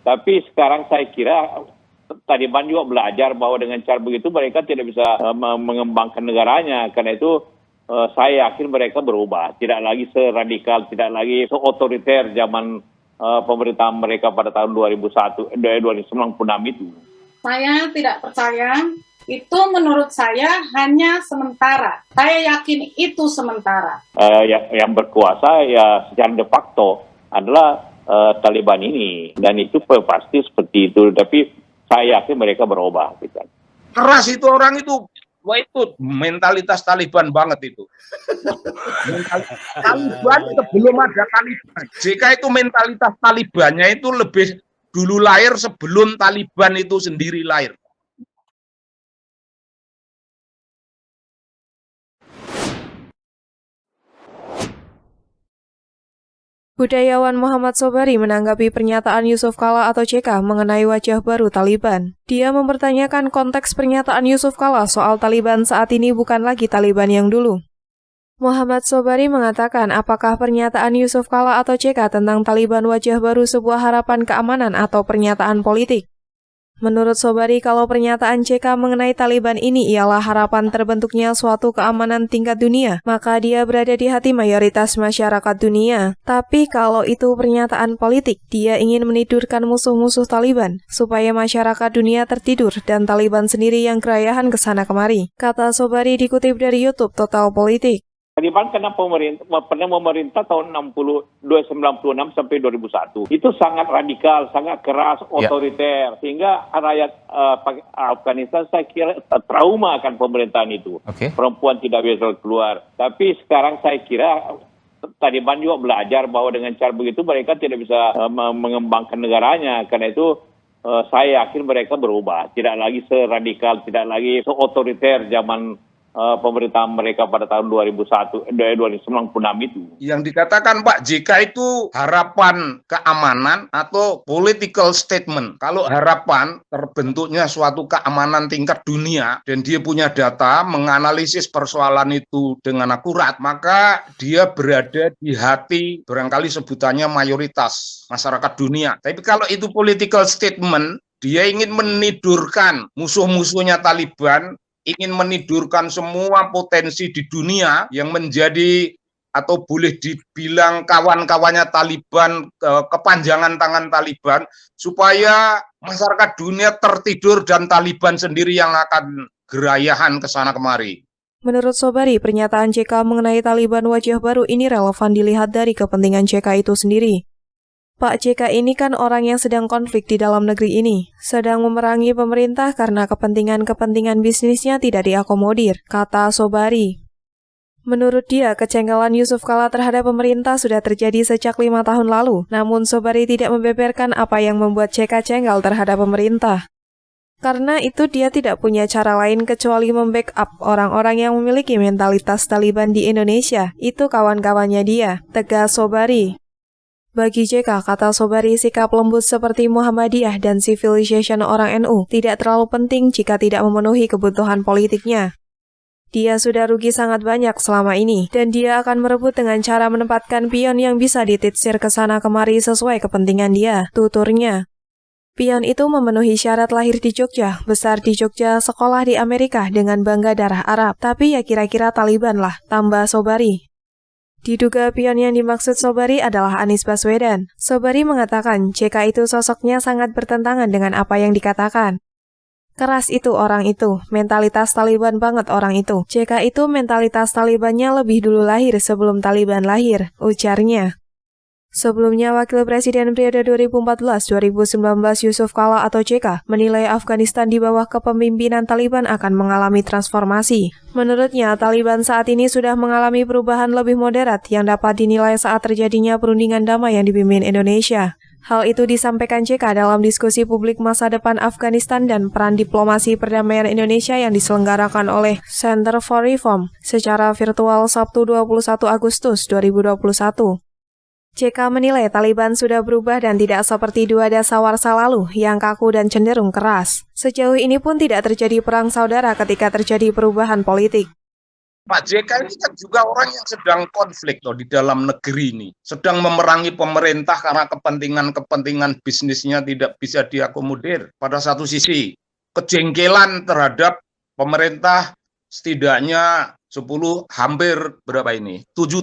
Tapi sekarang saya kira Taliban juga belajar bahwa dengan cara begitu mereka tidak bisa mengembangkan negaranya. Karena itu saya yakin mereka berubah. Tidak lagi seradikal, tidak lagi seotoriter zaman pemerintahan mereka pada tahun 2096 itu. Saya tidak percaya. Itu menurut saya hanya sementara. Saya yakin itu sementara. Yang berkuasa ya secara de facto adalah Taliban ini. Dan itu pasti seperti itu. Tapi saya yakin mereka berubah. Gitu. Keras itu orang itu. Wah, itu mentalitas Taliban banget itu. Taliban sebelum ada Taliban. JK itu mentalitas Talibannya itu lebih dulu lahir sebelum Taliban itu sendiri lahir. Budayawan Muhammad Sobari menanggapi pernyataan Yusuf Kala atau CK mengenai wajah baru Taliban. Dia mempertanyakan konteks pernyataan Yusuf Kala soal Taliban saat ini bukan lagi Taliban yang dulu. Muhammad Sobari mengatakan apakah pernyataan Yusuf Kala atau CK tentang Taliban wajah baru sebuah harapan keamanan atau pernyataan politik. Menurut Sobari, kalau pernyataan CK mengenai Taliban ini ialah harapan terbentuknya suatu keamanan tingkat dunia, maka dia berada di hati mayoritas masyarakat dunia. Tapi kalau itu pernyataan politik, dia ingin menidurkan musuh-musuh Taliban, supaya masyarakat dunia tertidur dan Taliban sendiri yang gerayahan kesana kemari. Kata Sobari dikutip dari YouTube Total Politik. Taliban pernah memerintah tahun 96 sampai 2001. Itu sangat radikal, sangat keras, otoriter. Sehingga rakyat Afghanistan saya kira trauma akan pemerintahan itu. Perempuan tidak bisa keluar. Tapi sekarang saya kira Taliban juga belajar bahwa dengan cara begitu mereka tidak bisa mengembangkan negaranya. Karena itu saya yakin mereka berubah. Tidak lagi seradikal, tidak lagi seotoriter zaman pemerintahan mereka pada tahun 2096 itu. Yang dikatakan Pak JK itu harapan keamanan atau political statement. Kalau harapan terbentuknya suatu keamanan tingkat dunia dan dia punya data menganalisis persoalan itu dengan akurat, maka dia berada di hati barangkali sebutannya mayoritas masyarakat dunia. Tapi kalau itu political statement, dia ingin menidurkan musuh-musuhnya Taliban, ingin menidurkan semua potensi di dunia yang menjadi atau boleh dibilang kawan-kawannya Taliban, kepanjangan tangan Taliban, supaya masyarakat dunia tertidur dan Taliban sendiri yang akan gerayahan ke sana kemari. Menurut Sobari, pernyataan CK mengenai Taliban wajah baru ini relevan dilihat dari kepentingan CK itu sendiri. Pak JK ini kan orang yang sedang konflik di dalam negeri ini, sedang memerangi pemerintah karena kepentingan-kepentingan bisnisnya tidak diakomodir, kata Sobari. Menurut dia, kejanggalan Yusuf Kala terhadap pemerintah sudah terjadi sejak 5 tahun lalu, namun Sobari tidak membeberkan apa yang membuat JK jenggal terhadap pemerintah. Karena itu dia tidak punya cara lain kecuali membackup orang-orang yang memiliki mentalitas Taliban di Indonesia, itu kawan-kawannya dia, tegas Sobari. Bagi JK, kata Sobari, sikap lembut seperti Muhammadiyah dan civilization orang NU tidak terlalu penting jika tidak memenuhi kebutuhan politiknya. Dia sudah rugi sangat banyak selama ini, dan dia akan merebut dengan cara menempatkan pion yang bisa dititsir ke sana kemari sesuai kepentingan dia, tuturnya. Pion itu memenuhi syarat lahir di Jogja, besar di Jogja, sekolah di Amerika dengan bangga darah Arab, tapi ya kira-kira Taliban lah, tambah Sobari. Diduga pion yang dimaksud Sobari adalah Anies Baswedan. Sobari mengatakan JK itu sosoknya sangat bertentangan dengan apa yang dikatakan. Keras itu orang itu, mentalitas Taliban banget orang itu. JK itu mentalitas Talibannya lebih dulu lahir sebelum Taliban lahir, ujarnya. Sebelumnya, Wakil Presiden periode 2014-2019 Yusuf Kala atau JK menilai Afghanistan di bawah kepemimpinan Taliban akan mengalami transformasi. Menurutnya, Taliban saat ini sudah mengalami perubahan lebih moderat yang dapat dinilai saat terjadinya perundingan damai yang dipimpin Indonesia. Hal itu disampaikan JK dalam diskusi publik masa depan Afghanistan dan peran diplomasi perdamaian Indonesia yang diselenggarakan oleh Center for Reform secara virtual Sabtu 21 Agustus 2021. JK menilai Taliban sudah berubah dan tidak seperti dua dasawarsa lalu yang kaku dan cenderung keras. Sejauh ini pun tidak terjadi perang saudara ketika terjadi perubahan politik. Pak JK ini kan juga orang yang sedang konflik loh di dalam negeri ini. Sedang memerangi pemerintah karena kepentingan bisnisnya tidak bisa diakomodir. Pada satu sisi, kejengkelan terhadap pemerintah setidaknya 7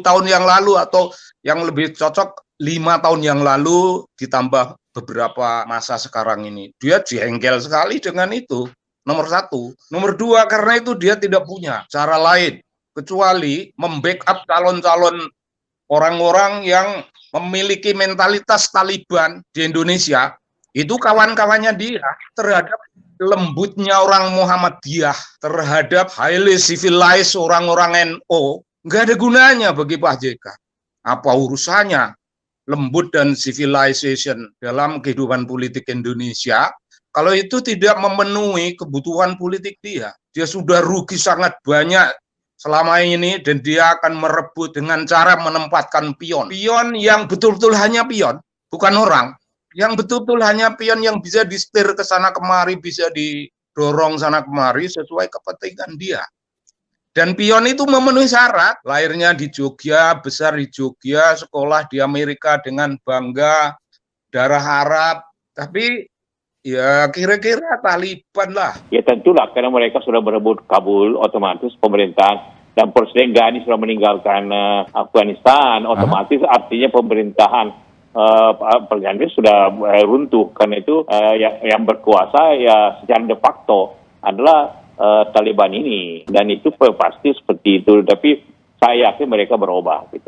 tahun yang lalu atau yang lebih cocok 5 tahun yang lalu ditambah beberapa masa sekarang ini. Dia jengkel sekali dengan itu. Nomor satu. Nomor dua, karena itu dia tidak punya cara lain kecuali membackup calon-calon orang-orang yang memiliki mentalitas Taliban di Indonesia. Itu kawan-kawannya dia terhadap lembutnya orang Muhammadiyah, terhadap highly civilized orang-orang NU. Nggak ada gunanya bagi Pak JK. Apa urusannya lembut dan civilization dalam kehidupan politik Indonesia kalau itu tidak memenuhi kebutuhan politik dia? Dia sudah rugi sangat banyak selama ini dan dia akan merebut dengan cara menempatkan pion. Pion yang betul-betul hanya pion, bukan orang. Yang betul-betul hanya pion yang bisa disetir ke sana kemari, bisa didorong sana kemari sesuai kepentingan dia. Dan pion itu memenuhi syarat, lahirnya di Jogja, besar di Jogja, sekolah di Amerika dengan bangga, darah Arab, tapi ya kira-kira Taliban lah. Ya tentulah karena mereka sudah berebut Kabul, otomatis pemerintahan dan Presiden Ghani sudah meninggalkan Afghanistan, otomatis artinya pemerintahan Afghanistan sudah runtuh. Karena itu yang berkuasa ya secara de facto adalah Taliban ini, dan itu pasti seperti itu. Tapi saya yakin mereka berubah. Gitu.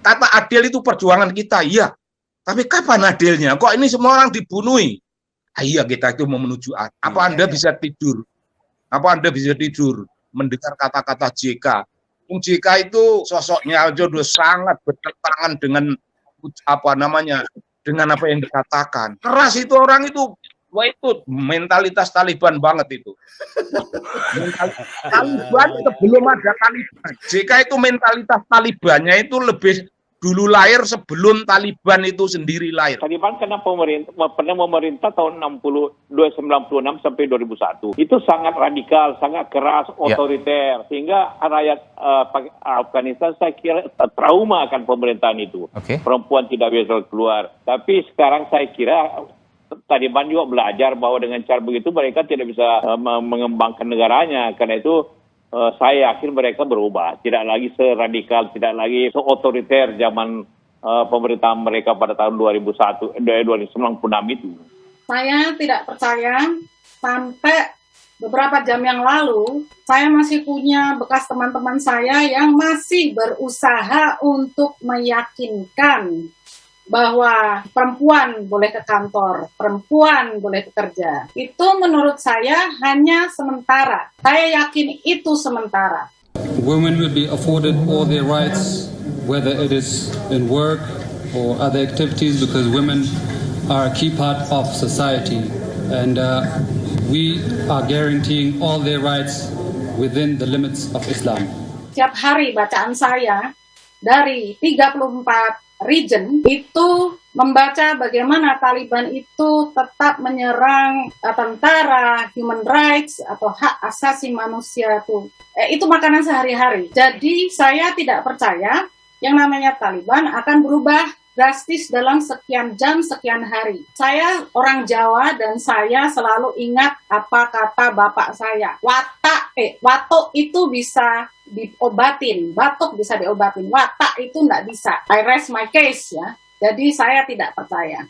Kata adil itu perjuangan kita, iya. Tapi kapan adilnya? Kok ini semua orang dibunuhi? Iya, kita itu mau menuju apa Anda bisa tidur? Apa Anda bisa tidur mendengar kata-kata JK? JK itu sosoknya aja udah sangat bertentangan dengan dengan apa yang dikatakan. Keras itu orang itu, wah itu mentalitas Taliban banget itu. Taliban sebelum ada Taliban. JK itu mentalitas Talibannya itu lebih dulu lahir sebelum Taliban itu sendiri lahir. Taliban pernah memerintah tahun 96 sampai 2001. Itu sangat radikal, sangat keras, otoriter. Sehingga rakyat Afghanistan saya kira trauma akan pemerintahan itu. Perempuan tidak bisa keluar. Tapi sekarang saya kira Taliban juga belajar bahwa dengan cara begitu mereka tidak bisa mengembangkan negaranya. Karena itu saya yakin mereka berubah, tidak lagi seradikal, tidak lagi seotoriter zaman pemerintahan mereka pada tahun 2096 itu. Saya tidak percaya sampai beberapa jam yang lalu, saya masih punya bekas teman-teman saya yang masih berusaha untuk meyakinkan bahwa perempuan boleh ke kantor, perempuan boleh bekerja. Itu menurut saya hanya sementara. Saya yakin itu sementara. Women will be afforded all their rights, whether it is in work or other activities, because women are a key part of society. And we are guaranteeing all their rights within the limits of Islam. Setiap hari bacaan saya dari 34 region itu membaca bagaimana Taliban itu tetap menyerang tentara, human rights atau hak asasi manusia itu makanan sehari-hari. Jadi saya tidak percaya yang namanya Taliban akan berubah drastis dalam sekian jam, sekian hari. Saya orang Jawa dan saya selalu ingat apa kata bapak saya. Watuk itu bisa diobatin, batuk bisa diobatin, watak itu enggak bisa. I rest my case ya. Jadi saya tidak percaya.